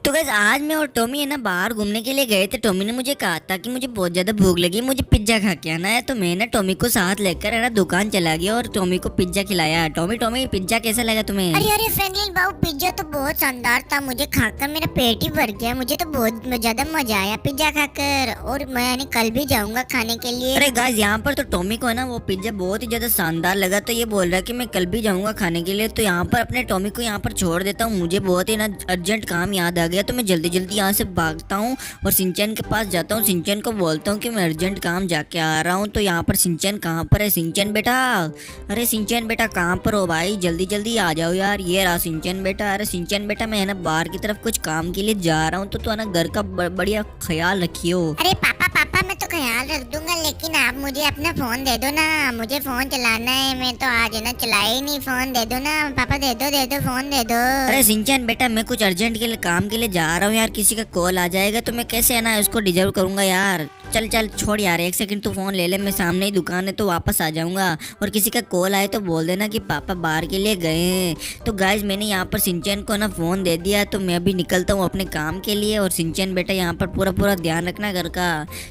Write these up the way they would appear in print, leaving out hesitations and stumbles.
तो गाइस आज मैं और टॉमी है ना बाहर घूमने के लिए गए थे। टॉमी ने मुझे कहा था कि मुझे बहुत ज्यादा भूख लगी, मुझे पिज्जा खा के आना है। तो मैं ना टॉमी को साथ लेकर है ना दुकान चला गया और टॉमी को पिज्जा खिलाया। टॉमी टॉमी पिज्जा कैसा लगा तुम्हें? अरे अरे फ्रैंकलिन बाबू, पिज्जा तो बहुत शानदार था। मुझे खाकर मेरा पेट ही भर गया। मुझे तो बहुत ज्यादा मजा आया पिज्जा खाकर, और मैं यानी कल भी जाऊंगा खाने के लिए। अरे गाइस यहाँ पर तो टॉमी को है ना वो पिज्जा बहुत ही ज्यादा शानदार लगा, तो ये बोल रहा है कि मैं कल भी जाऊंगा खाने के लिए। तो यहाँ पर अपने टॉमी को यहाँ पर छोड़ देता हूँ, मुझे बहुत ही ना अर्जेंट काम याद आ गया, तो मैं जल्दी जल्दी यहाँ से भागता हूँ और सिंचन के पास जाता हूँ। सिंचन को बोलता हूँ कि मैं अर्जेंट काम जाके आ रहा हूँ। तो यहाँ पर सिंचन कहाँ पर है? सिंचन बेटा, अरे सिंचन बेटा कहाँ पर हो भाई? जल्दी जल्दी आ जाओ यार। ये रहा सिंचन बेटा। अरे सिंचन बेटा मैं है ना बाहर की तरफ कुछ काम के लिए जा रहा हूँ, तो तू है ना घर का बढ़िया ख्याल रखियो। अरे पापा पापा, मैं तो ख्याल रख दूंगा, लेकिन आप मुझे अपना फोन दे दो ना। मुझे फोन चलाना है, मैं तो आज है ना चलाया ही नहीं। फोन दे दो ना पापा, दे दो फोन दे दो। अरे सिंचन बेटा मैं कुछ अर्जेंट के लिए काम के लिए जा रहा हूँ यार, किसी का कॉल आ जाएगा तो मैं कैसे है ना उसको डिजर्व करूंगा यार। चल चल छोड़ यार, एक सेकंड तू फोन ले ले, मैं सामने ही दुकान है तो वापस आ जाऊंगा। और किसी का कॉल आए तो बोल देना कि पापा बाहर के लिए गए हैं। तो गाइज मैंने यहाँ पर सिंचन को ना फोन दे दिया, तो मैं अभी निकलता हूँ अपने काम के लिए। और सिंचन बेटा यहाँ पर पूरा पूरा ध्यान रखना घर का।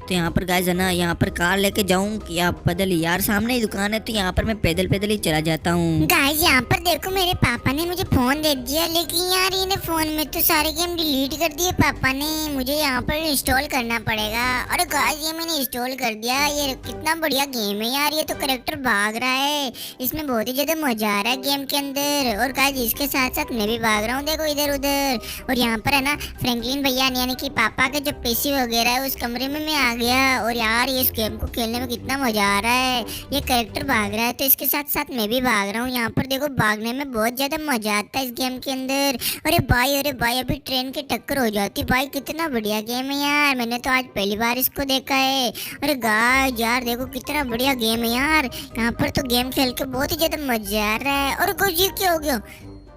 तो यहाँ पर गाइज है ना, यहाँ पर कार लेके जाऊँ या पैदल ही? यार सामने ही दुकान है तो यहाँ पर मैं पैदल पैदल ही चला जाता हूँ। गाइस यहाँ पर देखो, मेरे पापा ने मुझे फोन दे दिया, लेकिन यार ये फोन में तो सारे गेम डिलीट कर दिए पापा ने। मुझे यहाँ पर इंस्टॉल करना पड़ेगा। अरे गाइस ये मैंने इंस्टॉल कर दिया। ये कितना बढ़िया गेम है यार। ये तो कैरेक्टर भाग रहा है, इसमें बहुत ही ज्यादा मजा आ रहा है गेम के अंदर। और गाइस इसके साथ साथ मैं भी भाग रहा हूँ, देखो इधर उधर। और यहाँ पर है ना फ्रैंकलिन भैया यानी कि पापा का जो पीसी वगैरह है उस कमरे में मैं आ गया। और यार ये इस गेम को खेलने में कितना मजा आ रहा है। ये कैरेक्टर भाग रहा है तो इसके साथ साथ मैं भी भाग रहा हूँ। यहाँ पर देखो भागने में बहुत ज्यादा मजा आता है इस गेम के अंदर। अरे भाई अभी ट्रेन की टक्कर हो जाती भाई। कितना बढ़िया गेम है यार, मैंने तो आज पहली बार इसको देखा है। अरे गाइस यार देखो कितना बढ़िया गेम है यार। यहाँ पर तो गेम खेल के बहुत ही ज्यादा मजा आ रहा है। और कुछ ये क्या हो गया?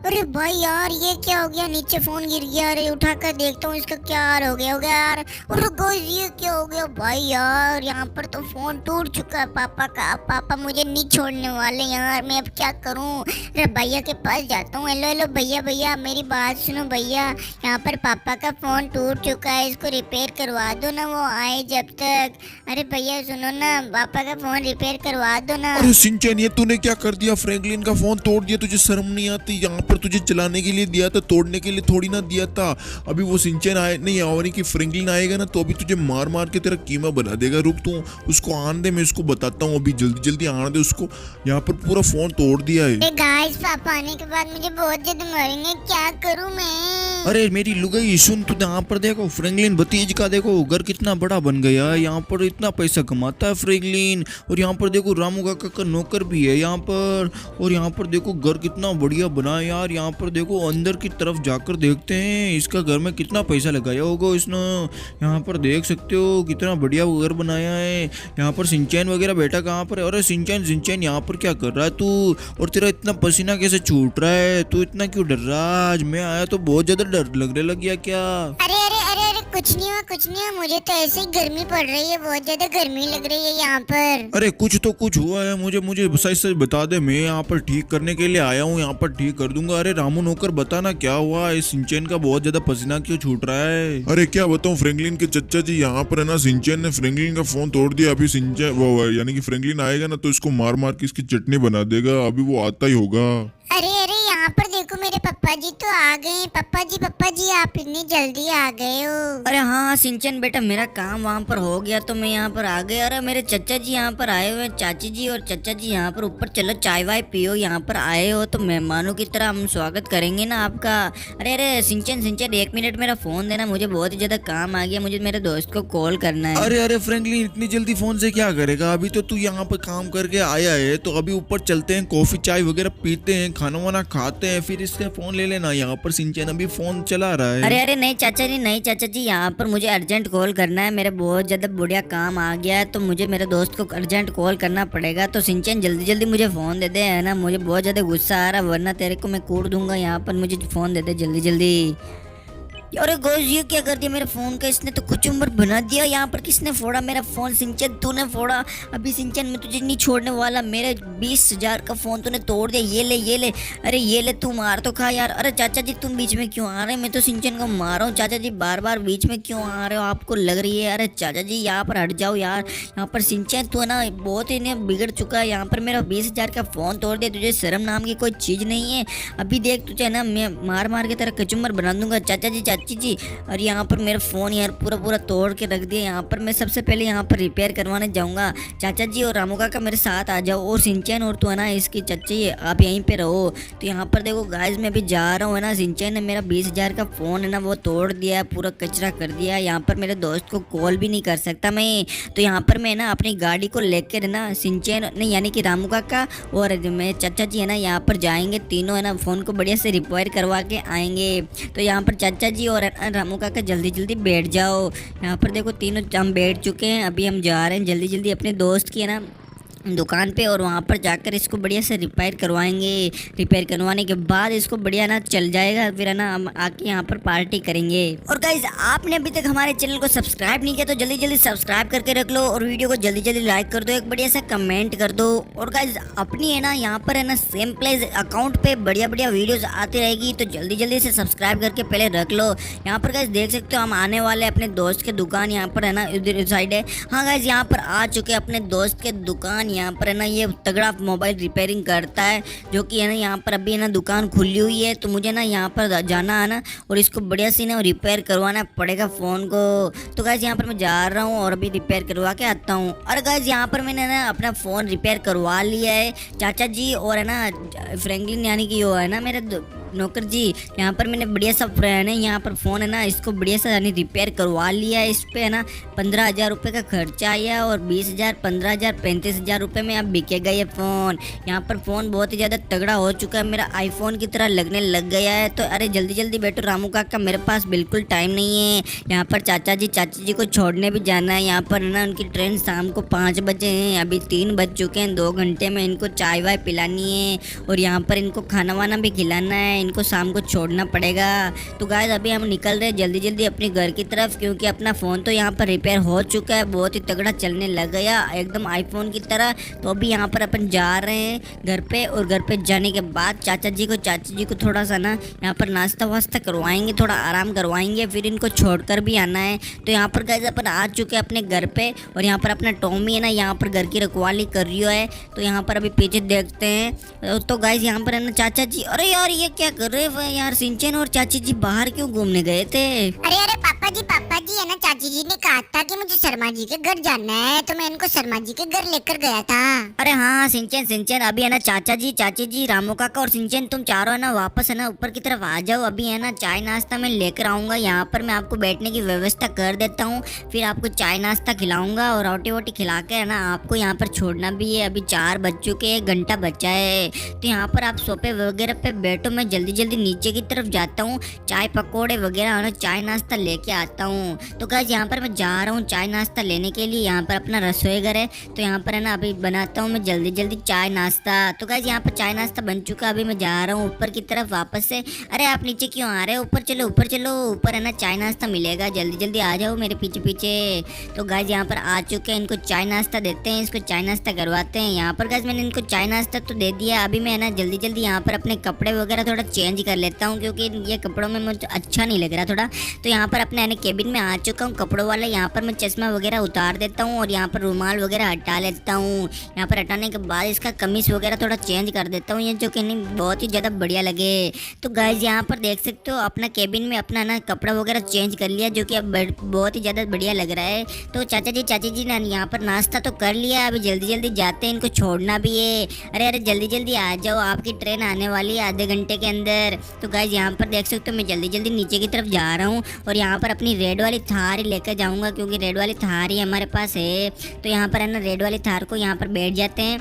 अरे भाई यार ये क्या हो गया? नीचे फोन गिर गया। अरे उठा कर देखता हूँ इसका क्या हाल हो गया यार। और गाइस ये क्या हो गया भाई? यार यहाँ पर तो फोन टूट चुका है पापा का। पापा मुझे नहीं छोड़ने वाले यार, मैं अब क्या करूँ? अरे भैया के पास जाता हूँ। हेलो हेलो भैया भैया मेरी बात सुनो भैया। यहाँ पर पापा का फोन टूट चुका है, इसको रिपेयर करवा दो ना, वो आए जब तक। अरे भैया सुनो ना, पापा का फोन रिपेयर करवा दो ना। अरे सिंचन ये तूने क्या कर दिया? फ्रैंकलिन का फोन तोड़ दिया, तुझे शर्म नहीं आती? यहाँ पर तुझे चलाने के लिए दिया था, तोड़ने के लिए थोड़ी ना दिया था। अभी वो सिंचन आए नहीं और कि फ्रैंकलिन आएगा ना तो अभी तुझे मार मार के तेरा कीमा बना देगा। रुक तू उसको आने दे, मैं उसको बताता हूँ। अभी जल्दी जल्दी आने दे उसको। यहाँ पर पूरा फोन तोड़ दिया है। गाइस पापा आने के बाद मुझे बहुत ज्यादा मारेंगे, क्या करूँ मैं? अरे मेरी लुगाई सुन, तू यहाँ पर देखो फ्रैंकलिन भतीज का देखो घर कितना बड़ा बन गया है। यहाँ पर इतना पैसा कमाता है फ्रैंकलिन। और यहाँ पर देखो रामू काका का नौकर भी है यहाँ पर। और यहाँ पर देखो घर कितना बढ़िया बना है यार। यहाँ पर देखो अंदर की तरफ जाकर देखते हैं इसका घर में कितना पैसा लगाया होगा इसने। यहाँ पर देख सकते हो कितना बढ़िया घर बनाया है। यहाँ पर सिंचन वगैरह बैठा कहाँ पर है? अरे सिंचन सिंचन यहाँ पर क्या कर रहा है तू? और तेरा इतना पसीना कैसे छूट रहा है? तू इतना क्यों डर रहा है? आज मैं आया तो बहुत ज्यादा डर लगने लग गया क्या? अरे अरे अरे अरे कुछ नहीं हुआ कुछ नहीं हुआ। मुझे तो ऐसे ही गर्मी पड़ रही है, बहुत ज्यादा गर्मी लग रही है यहाँ पर। अरे कुछ तो कुछ हुआ है, मुझे सच सच बता दे, मैं यहाँ पर ठीक करने के लिए आया हूँ, यहाँ पर ठीक कर दूंगा। अरे रामू नौकर बताना क्या हुआ? इस सिंचन का बहुत ज्यादा पसीना क्यों छूट रहा है? अरे क्या बताऊं फ्रैंकलिन के चच्चा जी, यहाँ पर है ना सिंचन ने फ्रैंकलिन का फोन तोड़ दिया। अभी सिंचन वो यानी कि फ्रैंकलिन आएगा ना तो इसको मार मार के इसकी चटनी बना देगा। अभी वो आता ही होगा। अरे अरे यहाँ पर देखो मेरे पप्पा जी तो आ गए। पप्पा जी आप इतनी जल्दी आ गए हो? अरे हाँ सिंचन बेटा मेरा काम वहाँ पर हो गया तो मैं यहाँ पर आ गया। अरे मेरे चचा जी यहाँ पर आए हुए हैं, चाची जी और चचा जी यहाँ पर ऊपर चलो चाय वाय पियो। यहाँ पर आए हो तो मेहमानों की तरह हम स्वागत करेंगे ना आपका। अरे अरे सिंचन सिंचन 1 मिनट मेरा फोन देना, मुझे बहुत ही ज्यादा काम आ गया, मुझे मेरे दोस्त को कॉल करना है। अरे अरे फ्रैंकलिन इतनी जल्दी फोन से क्या करेगा? अभी तो तू यहाँ पर काम करके आया है, तो अभी ऊपर चलते हैं, कॉफी चाय वगैरह पीते हैं, खाना वाना खाते हैं, फिर इसका फोन ले लेना। यहाँ पर सिंचन अभी फोन चला रहा है। अरे अरे नहीं चाचा जी नहीं चाचा जी, यहाँ पर मुझे अर्जेंट कॉल करना है, मेरे बहुत ज्यादा बढ़िया काम आ गया है तो मुझे मेरे दोस्त को अर्जेंट कॉल करना पड़ेगा। तो सिंचन जल्दी जल्दी मुझे फोन दे दे, है ना, मुझे बहुत ज्यादा गुस्सा आ रहा है वरना तेरे को मैं कूट दूंगा। यहाँ पर मुझे फोन दे दे जल्दी जल्दी। अरे गाइस ये क्या कर दिया मेरे फोन का, इसने तो कुचुम्बर बना दिया। यहाँ पर किसने फोड़ा मेरा फोन? सिंचन तूने फोड़ा। अभी सिंचन मैं तुझे नहीं छोड़ने वाला। मेरे 20,000 का फोन तूने तोड़ दिया। ये ले। अरे ये ले, तू मार तो खा यार। अरे चाचा जी तुम बीच में क्यों आ रहे हैं? मैं तो सिंचन को मार रहा हूँ। चाचा जी बार बार बीच में क्यों आ रहे हो? आपको लग रही है? अरे चाचा जी यहाँ पर हट जाओ यार। यहाँ पर सिंचन तू है ना बहुत ही बिगड़ चुका है। यहाँ पर मेरा 20,000 का फोन तोड़ दिया। तुझे शर्म नाम की कोई चीज नहीं है? अभी देख तुझे ना मैं मार मार के तेरा कचुम्बर बना दूंगा। चाचा जी चाची जी। और यहाँ पर मेरा फ़ोन यार पूरा तोड़ के रख दिया। यहाँ पर मैं सबसे पहले यहाँ पर रिपेयर करवाने जाऊँगा। चाचा जी और रामू काका मेरे साथ आ जाओ। और सिंचन और तू है ना इसकी चाची आप यहीं पे रहो। तो यहाँ पर देखो गाइस मैं अभी जा रहा हूँ है ना। सिंचन ने मेरा 20,000 का फ़ोन है ना वो तोड़ दिया, पूरा कचरा कर दिया। यहाँ पर मेरे दोस्त को कॉल भी नहीं कर सकता मैं। तो यहाँ पर मैं ना अपनी गाड़ी को लेकर ना सिंचन नहीं यानी कि रामू काका और मैं चाचा जी है ना यहाँ पर जाएंगे। तीनों है ना फ़ोन को बढ़िया से रिपेयर करवा के आएंगे। तो यहाँ पर चाचा जी और रामू काका जल्दी बैठ जाओ। यहाँ पर देखो तीनों हम बैठ चुके हैं। अभी हम जा रहे हैं जल्दी अपने दोस्त की है ना दुकान पे और वहाँ पर जाकर इसको बढ़िया से रिपेयर करवाएंगे। रिपेयर करवाने के बाद इसको बढ़िया ना चल जाएगा। फिर है ना हम आके यहाँ पर पार्टी करेंगे। और गाइज आपने अभी तक हमारे चैनल को सब्सक्राइब नहीं किया तो जल्दी सब्सक्राइब करके रख लो और वीडियो को जल्दी लाइक कर दो, एक बढ़िया सा कमेंट कर दो। और गाइज अपनी है ना यहाँ पर है ना सेम प्लेस अकाउंट पे बढ़िया वीडियोज आती रहेगी तो जल्दी से सब्सक्राइब करके पहले रख लो। यहाँ पर गाइज देख सकते हो हम आने वाले अपने दोस्त के दुकान। यहाँ पर है ना इधर साइड है। हाँ गाइज यहाँ पर आ चुके अपने दोस्त के दुकान। यहाँ पर है ना ये तगड़ा मोबाइल रिपेयरिंग करता है जो कि है ना यहाँ पर अभी है ना दुकान खुली हुई है। तो मुझे ना यहाँ पर जाना है ना और इसको बढ़िया से ना रिपेयर करवाना पड़ेगा फ़ोन को। तो गाइज यहाँ पर मैं जा रहा हूँ और अभी रिपेयर करवा के आता हूँ। और गाइज यहाँ पर मैंने ना अपना फ़ोन रिपेयर करवा लिया है। चाचा जी और है ना फ्रैंकलिन यानी कि वो है ना मेरे नौकर जी। यहाँ पर मैंने बढ़िया सा फ्रेंड है यहाँ पर फ़ोन है ना इसको बढ़िया सा यानी रिपेयर करवा लिया है। इस पर है ना 15,000 रुपये का खर्चा आया और 20,000 15,000 35,000 रुपये में अब बिकेगा ये फ़ोन। यहाँ पर फ़ोन बहुत ही ज़्यादा तगड़ा हो चुका है, मेरा आईफोन की तरह लगने लग गया है। तो अरे जल्दी बैठो रामू काका, मेरे पास बिल्कुल टाइम नहीं है। यहाँ पर चाचा जी चाची जी को छोड़ने भी जाना है। यहाँ पर है ना उनकी ट्रेन शाम को 5 बजे हैं, अभी 3 बज चुके हैं। 2 घंटे में इनको चाय वाय पिलानी है और यहाँ पर इनको खाना वाना भी खिलाना है। इनको शाम को छोड़ना पड़ेगा। तो गाइस अभी हम निकल रहे हैं जल्दी अपने घर की तरफ क्योंकि अपना फ़ोन तो यहाँ पर रिपेयर हो चुका है, बहुत ही तगड़ा चलने लग गया एकदम आईफोन की तरह। तो अभी यहाँ पर अपन जा रहे हैं घर पे और घर पे जाने के बाद चाचा जी को चाची जी को थोड़ा सा ना यहाँ पर नाश्ता वास्ता करवाएंगे, थोड़ा आराम करवाएंगे, फिर इनको छोड़कर भी आना है। तो यहाँ पर गाइस अपन आ चुके हैं अपने घर पे और यहाँ पर अपना टॉमी है ना यहाँ पर घर की रखवाली कर रही है। तो यहाँ पर अभी पीछे देखते हैं। तो गाइस यहाँ पर है ना चाचा जी, अरे यार ये क्या कर रहे हैं यार? सिंचन और चाची जी बाहर क्यों घूमने गए थे? अरे पापा जी है ना, चाची जी ने कहा था कि मुझे शर्मा जी के घर जाना है तो मैं इनको शर्मा जी के घर लेकर गया था। अरे हाँ सिंचन अभी है ना चाचा जी चाची जी रामू काका और सिंचन तुम चारों है ना वापस है ना ऊपर की तरफ आ जाओ। अभी है ना चाय नाश्ता मैं लेकर आऊंगा, यहाँ पर मैं आपको बैठने की व्यवस्था कर देता हूँ, फिर आपको चाय नाश्ता खिलाऊंगा और रोटी वोटी खिला के है ना आपको यहाँ पर छोड़ना भी है। अभी 4 बज चुके हैं, 1 घंटा बचा है। तो यहाँ पर आप सोफे वगैरह पे बैठो, मैं जल्दी नीचे की तरफ जाता हूँ, चाय पकौड़े वगैरह है ना चाय नाश्ता लेके आता हूँ। तो गाइस यहाँ पर मैं जा रहा हूँ चाय नाश्ता लेने के लिए। यहाँ पर अपना रसोई घर है तो यहाँ पर है ना अभी बनाता हूँ मैं जल्दी चाय नाश्ता। तो गाइस यहाँ पर चाय नाश्ता बन चुका, अभी मैं जा रहा हूँ ऊपर की तरफ वापस से। अरे आप नीचे क्यों आ रहे हो? ऊपर चलो ऊपर है ना चाय नाश्ता मिलेगा, जल्दी आ जाओ मेरे पीछे। तो गाइस यहाँ पर आ चुके हैं, इनको चाय नाश्ता देते हैं, इसको चाय नाश्ता करवाते हैं। यहाँ पर गाइस मैंने इनको चाय नाश्ता तो दे दिया, अभी मैं है ना जल्दी यहाँ पर अपने कपड़े वगैरह थोड़ा चेंज कर लेता हूँ क्योंकि ये कपड़ों में मुझे अच्छा नहीं लग रहा थोड़ा। तो यहाँ पर अपने यानी केबिन में आ चुका हूँ कपड़ों वाले। यहाँ पर मैं चश्मा वगैरह उतार देता हूँ और यहाँ पर रुमाल वगैरह हटा लेता हूँ। यहाँ पर हटाने के बाद इसका कमीज वगैरह थोड़ा चेंज कर देता हूँ, ये जो कि नहीं बहुत ही ज़्यादा बढ़िया लगे। तो गाइज यहाँ पर देख सकते हो अपना केबिन में अपना ना कपड़ा वगैरह चेंज कर लिया जो कि अब बहुत ही ज़्यादा बढ़िया लग रहा है। तो चाचा जी चाची जी ने यहाँ पर नाश्ता तो कर लिया, अभी जल्दी जाते हैं, इनको छोड़ना भी है। अरे जल्दी आ जाओ, आपकी ट्रेन आने वाली है आधे घंटे के अंदर। तो गाइज यहाँ पर देख सकते हो मैं जल्दी नीचे की तरफ जा रहा हूँ और यहाँ पर अपनी रेड वाली थार ही लेकर जाऊँगा क्योंकि रेड वाली थार ही हमारे पास है। तो यहाँ पर है ना रेड वाली थार को यहाँ पर बैठ जाते हैं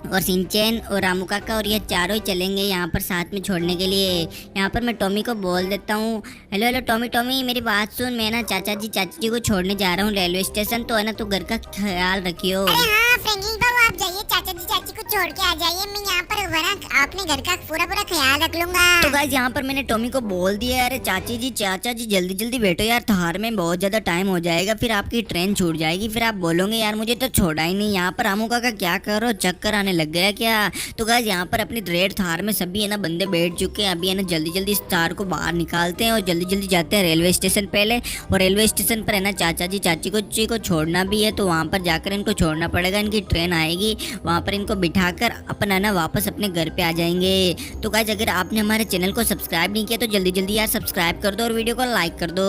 और सिंचन और रामू काका और ये चारों ही चलेंगे यहाँ पर साथ में छोड़ने के लिए। यहाँ पर मैं टॉमी को बोल देता हूँ, हेलो टॉमी मेरी बात सुन, मैं ना चाचा जी चाची जी को छोड़ने जा रहा हूँ रेलवे स्टेशन, तो है ना तू घर का ख्याल रखियो। अरे हाँ फ्रैंकलिन बाबू आप जाइए, चाचा जी जी चाची को छोड़ के आ जाइए, मैं यहाँ पर वरना अपने घर का पूरा पूरा ख्याल रख लूंगा। तो गाइस यहाँ पर मैंने टॉमी को बोल दिया, अरे चाची जी चाचा जी जल्दी जल्दी बैठो यार, थार में बहुत ज्यादा टाइम हो जाएगा, फिर आपकी ट्रेन छूट जाएगी, फिर आप बोलोगे यार मुझे तो छोड़ा ही नहीं। यहाँ पर रामू काका क्या करो, चक्कर आने लग गया क्या? तो गाइस यहाँ पर अपनी रेड थार में सभी है ना बंदे बैठ चुके हैं। अभी है ना जल्दी जल्दी इस थार को बाहर निकालते हैं और जल्दी जल्दी जाते हैं रेलवे स्टेशन पहले। और रेलवे स्टेशन पर है ना चाचा जी चाची को छोड़ना भी है, तो वहाँ पर जाकर इनको छोड़ना पड़ेगा। इनकी ट्रेन आएगी, वहाँ पर इनको बिठाकर अपन है ना वापस अपने घर पे आ जाएंगे। तो गाइस अगर आपने हमारे चैनल को सब्सक्राइब नहीं किया तो जल्दी जल्दी यार सब्सक्राइब कर दो और वीडियो को लाइक कर दो।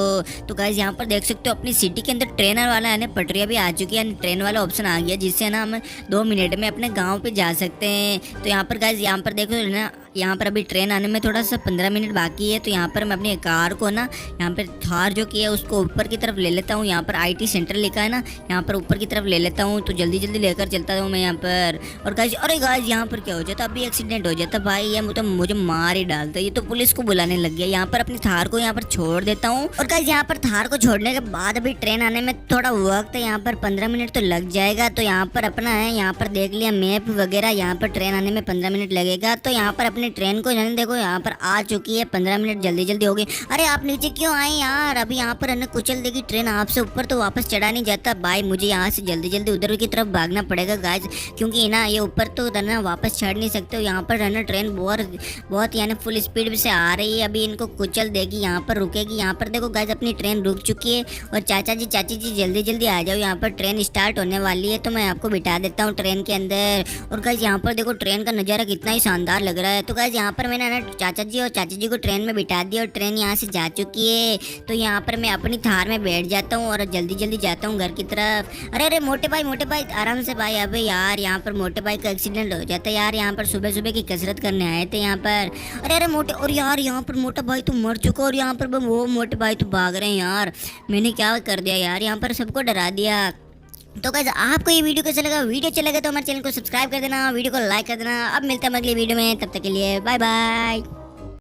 तो गाइस यहाँ पर देख सकते हो अपनी सिटी के अंदर ट्रेनर वाला है ना पटरिया भी आ चुकी है, ट्रेन वाला ऑप्शन आ गया, जिससे ना हम 2 मिनट में अपने गाँव पे जा सकते हैं। तो यहाँ पर गाइस यहाँ पर देखो ना, यहाँ पर अभी ट्रेन आने में थोड़ा सा 15 मिनट बाकी है। तो यहाँ पर मैं अपनी कार को ना यहाँ पर थार जो की है उसको ऊपर की तरफ ले लेता हूँ। यहाँ पर IT सेंटर लिखा है ना, यहाँ पर ऊपर की तरफ ले लेता हूँ। तो जल्दी जल्दी लेकर चलता हूँ मैं यहाँ पर। और गाइस अरे गाइस यहाँ पर क्या हो जाता, अभी एक्सीडेंट हो जाता भाई, ये तो मुझे मार ही डालता, ये तो पुलिस को बुलाने लग गया। यहाँ पर अपनी थार को यहाँ पर छोड़ देता हूँ। और गाइस यहाँ पर थार को छोड़ने के बाद अभी ट्रेन आने में थोड़ा वक्त है, यहाँ पर 15 मिनट तो लग जाएगा। तो यहाँ पर अपना है, यहाँ पर देख लिया मैप वगैरह, यहाँ पर ट्रेन आने में 15 मिनट लगेगा। तो यहाँ पर अपनी ट्रेन को देखो यहाँ पर आ चुकी है, 15 मिनट जल्दी जल्दी हो गई। अरे आप नीचे क्यों आए यार, अभी यहाँ पर है ना कुचल देगी ट्रेन आपसे ऊपर, तो वापस चढ़ा नहीं जाता भाई, मुझे यहाँ से जल्दी जल्दी उधर की तरफ भागना पड़ेगा गाइस, क्योंकि ना ये ऊपर तो ना वापस चढ़ नहीं सकते। यहाँ पर है ना ट्रेन बहुत यानी फुल स्पीड से आ रही है, अभी इनको कुचल देगी, यहाँ पर रुकेगी। यहाँ पर देखो गाइस अपनी ट्रेन रुक चुकी है। और चाचा जी चाची जी जल्दी जल्दी आ जाओ, यहाँ पर ट्रेन स्टार्ट होने वाली है। तो मैं आपको बिठा देता हूँ ट्रेन के अंदर। और गाइस यहाँ पर देखो ट्रेन का नज़ारा कितना ही शानदार लग रहा है। तो गाइस यहाँ पर मैंने ना चाचा जी और चाची जी को ट्रेन में बिठा दिया और ट्रेन यहाँ से जा चुकी है। तो यहाँ पर मैं अपनी थार में बैठ जाता हूँ और जल्दी जल्दी जाता हूँ घर की तरफ। अरे अरे मोटे भाई आराम से भाई। अबे यार यहाँ पर मोटे भाई का एक्सीडेंट हो जाता है यार, यहाँ पर सुबह सुबह की कसरत करने आए थे यहाँ पर। अरे अरे मोटे, और यार यहाँ पर मोटा भाई तो मर चुका और यहाँ पर वो मोटे भाई तो भाग रहे हैं यार, मैंने क्या कर दिया यार, यहाँ पर सबको डरा दिया। तो गाइस आपको ये वीडियो कैसा लगा, वीडियो अच्छा लगा तो हमारे चैनल को सब्सक्राइब कर देना, वीडियो को लाइक कर देना। अब मिलते हैं अगली वीडियो में, तब तक के लिए बाय बाय।